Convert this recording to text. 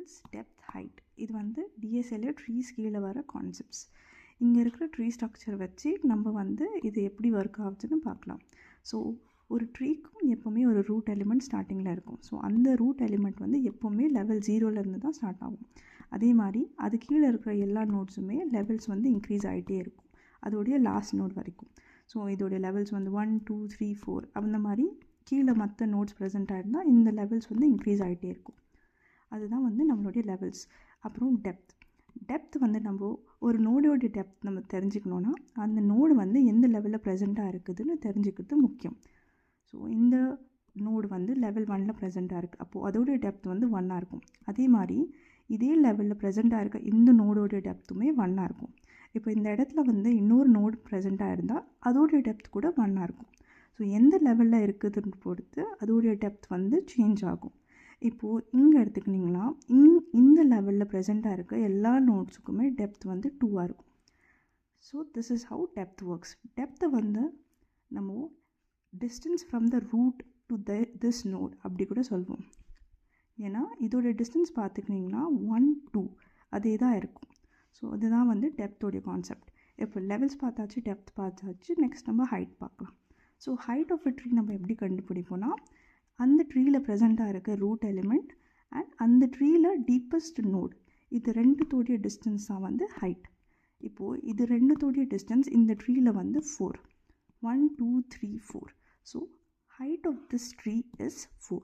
Elements, depth, height. இது வந்து டிஎஸ்எல்ல trees கீழே வர கான்செப்ட்ஸ். இங்கே இருக்கிற ட்ரீ ஸ்ட்ரக்சர் வச்சு நம்ம வந்து இது எப்படி ஒர்க் ஆகுதுன்னு பார்க்கலாம். ஸோ ஒரு ட்ரீக்கும் எப்போவுமே ஒரு ரூட் எலிமெண்ட் ஸ்டார்டிங்கில் இருக்கும். ஸோ அந்த ரூட் எலிமெண்ட் வந்து எப்போவுமே லெவல் 0லேருந்து தான் ஸ்டார்ட் ஆகும். அதே மாதிரி அது கீழே இருக்கிற எல்லா நோட்ஸுமே லெவல்ஸ் வந்து இன்க்ரீஸ் ஆகிட்டே இருக்கும் அதோடைய லாஸ்ட் நோட் வரைக்கும். ஸோ இதோடைய லெவல்ஸ் வந்து 1 2 3 4 அந்த மாதிரி கீழே மற்ற நோட்ஸ் ப்ரெசென்ட் ஆகிருந்தால் இந்த லெவல்ஸ் வந்து இன்க்ரீஸ் ஆகிட்டே இருக்கும். அதுதான் வந்து நம்மளுடைய லெவல்ஸ். அப்புறம் டெப்த் வந்து நம்ம ஒரு நோடோடைய டெப்த் நம்ம தெரிஞ்சுக்கணுன்னா அந்த நோடு வந்து எந்த லெவலில் ப்ரெசென்ட்டாக இருக்குதுன்னு தெரிஞ்சுக்கிறது முக்கியம். ஸோ இந்த நோடு வந்து லெவல் 1ல் ப்ரெசென்ட்டாக இருக்குது, அப்போது அதோடைய டெப்த் வந்து 1ஆக இருக்கும். அதே மாதிரி இதே லெவலில் ப்ரெசென்ட்டாக இருக்க இந்த நோடோடைய டெப்த்துமே 1ஆக இருக்கும். இப்போ இந்த இடத்துல வந்து இன்னொரு நோடு ப்ரெசென்ட்டாக இருந்தால் அதோடைய டெப்த் கூட 1ஆக இருக்கும். ஸோ எந்த லெவலில் இருக்குதுன்னு பொறுத்து அதோடைய டெப்த் வந்து சேஞ்ச் ஆகும். இப்போது இங்கே எடுத்துக்கிட்டிங்கன்னா இந்த லெவலில் ப்ரெசென்ட்டாக இருக்க எல்லா நோட்ஸுக்குமே டெப்த் வந்து 2ஆக இருக்கும். So this is how depth works. டெப்த்தை வந்து நம்ம distance from the root to this node அப்படி கூட சொல்லுவோம். ஏன்னா இதோடைய டிஸ்டன்ஸ் பார்த்துக்கிட்டிங்கன்னா 1 2 அதே தான் இருக்கும். ஸோ அதுதான் வந்து டெப்த்தோடைய கான்செப்ட். இப்போ லெவல்ஸ் பார்த்தாச்சு, டெப்த் பார்த்தாச்சு, நெக்ஸ்ட் நம்ம ஹைட் பார்க்கலாம். So height of a tree நம்ம எப்படி கண்டுபிடிப்போம்னா அந்த ட்ரீயில் ப்ரெசென்ட்டாக இருக்க ரூட் எலிமெண்ட் அண்ட் அந்த ட்ரீயில் டீப்பஸ்ட் நோட் இது ரெண்டுத்தோடைய டிஸ்டன்ஸ் தான் வந்து ஹைட். இப்போது இது ரெண்டுத்தோடைய டிஸ்டன்ஸ் இந்த ட்ரீயில் வந்து 4 1 2 3 4. So height of this tree is 4.